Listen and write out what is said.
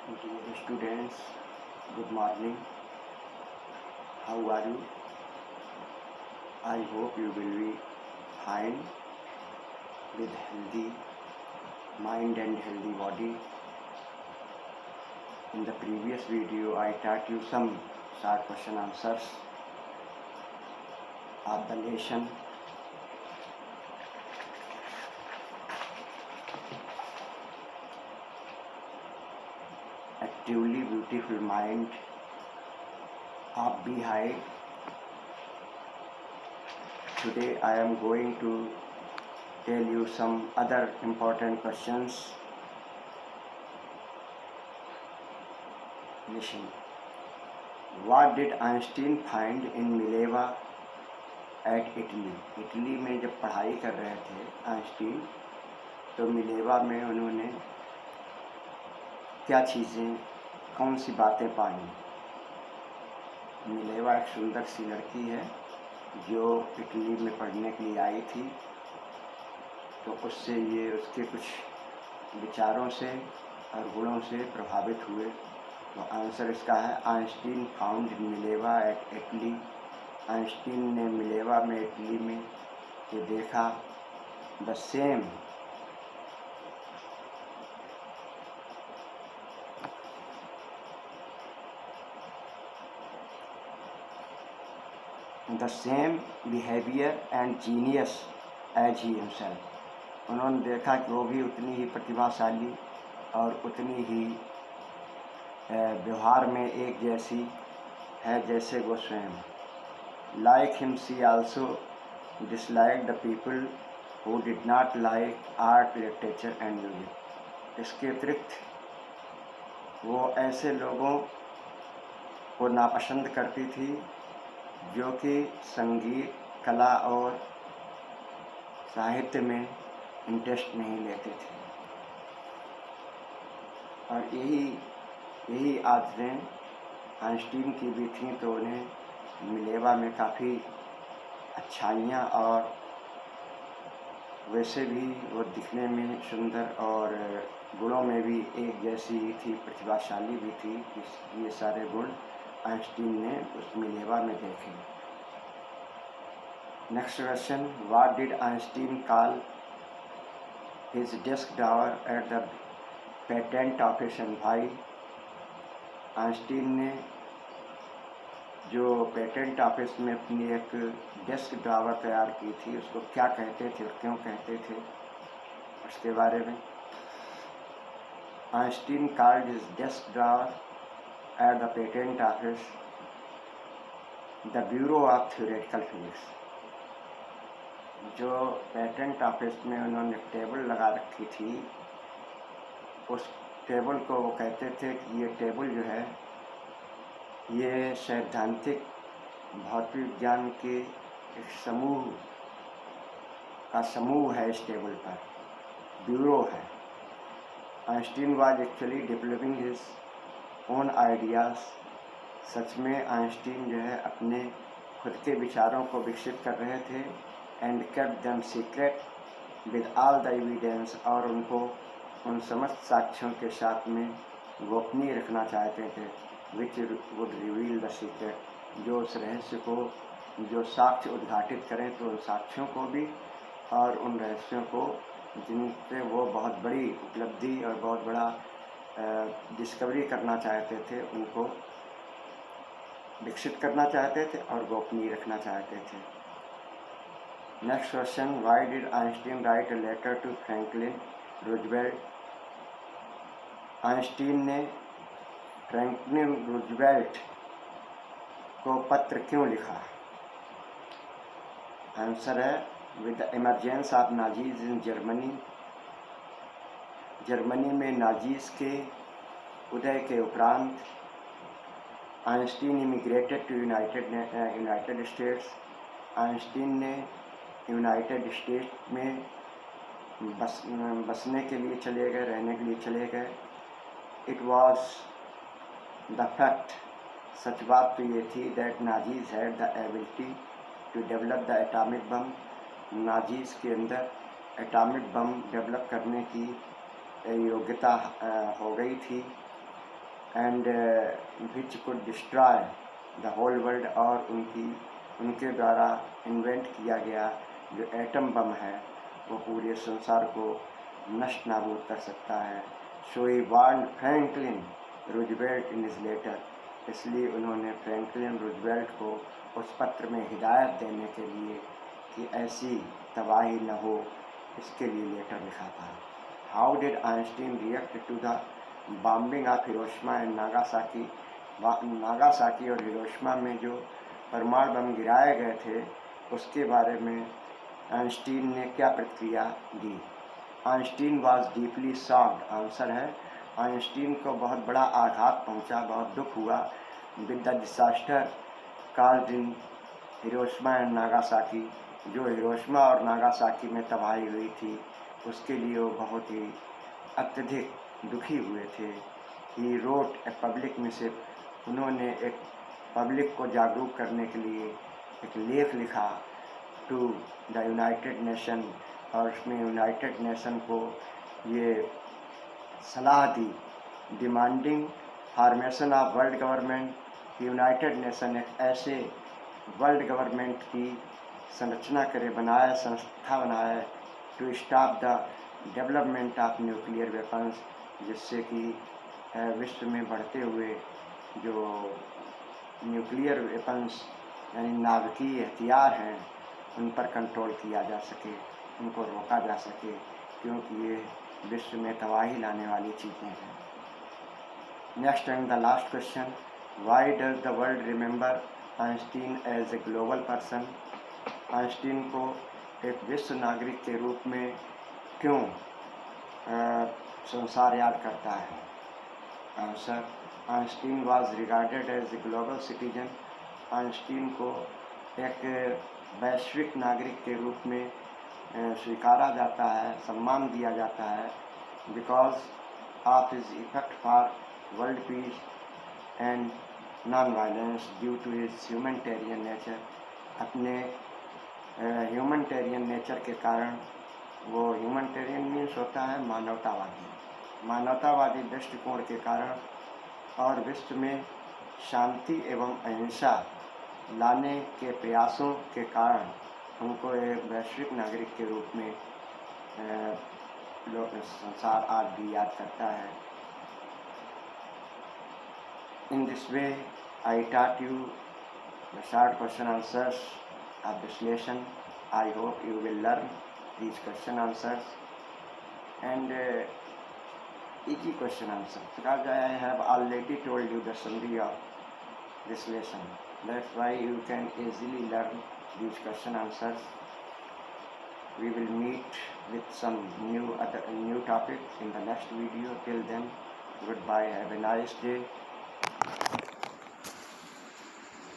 Dear students, good morning. How are you? I hope you will be fine with healthy mind and healthy body. In the previous video, I taught you some short question answers of the lesson. Actively beautiful mind of Beehive. Today I am going to tell you some other important questions. Listen. What did Einstein find in Mileva at Italy? Italy में जब पढ़ाई कर रहे थे Einstein, तो Mileva में उन्होंने क्या चीज़ें, कौन सी बातें पाई? मिलेवा एक सुंदर सी लड़की है जो इटली में पढ़ने के लिए आई थी, तो उससे ये उसके कुछ विचारों से और गुणों से प्रभावित हुए। तो आंसर इसका है Einstein found in Mileva at Italy. Einstein ने मिलेवा में इटली में ये देखा the same behaviour and genius as he himself. उन्होंने देखा कि वो भी उतनी ही प्रतिभाशाली और उतनी ही व्यवहार में एक जैसी है जैसे वो स्वयं। Like him she also dislike the people who did not like art, literature and music. इसके अतिरिक्त वो ऐसे लोगों को नापसंद करती थी जो कि संगीत, कला और साहित्य में इंटरेस्ट नहीं लेते थे। और यही आदतें आइंस्टीन की भी थीं, तो उन्हें मिलेवा में काफ़ी अच्छाइयाँ और वैसे भी वो दिखने में सुंदर और गुणों में भी एक जैसी ही थी, प्रतिभाशाली भी थी। ये सारे गुण आइंस्टीन ने उस मिलेवा में देखे। Next question, what did Einstein call his desk drawer at the patent office in भाई? आइंस्टीन ने जो पेटेंट ऑफिस में अपनी एक डेस्क ड्रॉवर तैयार की थी, उसको क्या कहते थे और क्यों कहते थे, उसके बारे में। Einstein called his desk drawer at the patent office the bureau of theoretical physics. जो पेटेंट ऑफिस में उन्होंने टेबल लगा रखी थी, उस टेबल को वो कहते थे कि ये टेबल जो है ये सैद्धांतिक भौतिक विज्ञान के एक समूह है। इस टेबल पर ब्यूरो है। Einstein was actually developing his own ideas. सच में आइंस्टीन जो है अपने खुद के विचारों को विकसित कर रहे थे। And kept them secret with all the evidence, और उनको उन समस्त साक्ष्यों के साथ में गोपनीय रखना चाहते थे। Which would reveal the secret, जो उस रहस्य को, जो साक्ष्य उद्घाटित करें, तो उन साक्ष्यों को भी और उन रहस्यों को जिनसे वो बहुत बड़ी उपलब्धि और बहुत बड़ा डिस्कवरी करना चाहते थे, उनको विकसित करना चाहते थे और गोपनीय रखना चाहते थे। Next question, why did Einstein write a letter to Franklin Roosevelt? Einstein ने फ्रैंकलिन रूजवेल्ट को पत्र क्यों लिखा? आंसर है with the emergence of Nazis in Germany. Germany में नाजीज के उदय के उपरांत Einstein immigrated to United States. Einstein ने यूनाइटेड स्टेट्स में बसने के लिए चले गए, रहने के लिए चले गए। इट वॉज द फैक्ट, सच बात तो ये थी, that Nazis had the ability to develop the atomic bomb. Nazis के अंदर एटॉमिक बम डेवलप करने की योग्यता हो गई थी। And which could destroy the whole world, और उनके द्वारा इन्वेंट किया गया जो एटम बम है वो पूरे संसार को नष्ट नाबूद कर सकता है। So he warned Franklin Roosevelt in his letter, इसलिए उन्होंने फ्रैंकलिन रूजवेल्ट को उस पत्र में हिदायत देने के लिए कि ऐसी तबाही न हो, इसके लिए लेटर लिखा था। How did Einstein react to the bombing of Hiroshima and Nagasaki? Nagasaki और हिरोशिमा में जो परमाणु बम गिराए गए थे उसके बारे में आइंस्टीन ने क्या प्रतिक्रिया दी? Einstein was deeply shocked. Answer है आइंस्टीन को बहुत बड़ा आघात पहुंचा, बहुत दुख हुआ with the disaster called in Hiroshima and Nagasaki, जो हिरोशिमा और नागासाकी में तबाही हुई थी उसके लिए वो बहुत ही अत्यधिक दुखी हुए थे। He wrote a public massive, उन्होंने एक पब्लिक को जागरूक करने के लिए एक लेख लिखा टू द यूनाइटेड नेशन, और उसमें यूनाइटेड नेशन को ये सलाह दी demanding formation of world government. United nation एक ऐसे वर्ल्ड गवर्नमेंट की संरचना करे, बनाए, संस्था बनाए to stop the development of nuclear weapons, जिससे कि विश्व में बढ़ते हुए जो न्यूक्लियर वेपन्स यानी नाभिकीय हथियार हैं उन पर कंट्रोल किया जा सके, उनको रोका जा सके, क्योंकि ये विश्व में तबाही लाने वाली चीज़ें हैं। Next and the last question, why does the world remember Einstein as a global person? Einstein को एक विश्व नागरिक के रूप में क्यों संसार याद करता है? Answer, Einstein was regarded as a global citizen. Einstein को एक वैश्विक नागरिक के रूप में स्वीकारा जाता है, सम्मान दिया जाता है, because of his effect for world peace and non violence due to his humanitarian nature. अपने ह्यूमैनिटेरियन नेचर के कारण, वो ह्यूमैनिटेरियन मीन्स होता है मानवतावादी दृष्टिकोण के कारण और विश्व में शांति एवं अहिंसा लाने के प्रयासों के कारण उनको एक वैश्विक नागरिक के रूप में लोग संसार आज भी याद करता है। In this way I taught you the short question answers of this lesson. I hope you will learn these question answers and easy question answers, because I have already told you the summary of this lesson. That's why you can easily learn these question answers. We will meet with some new topic in the next video. Till then, goodbye. Have a nice day.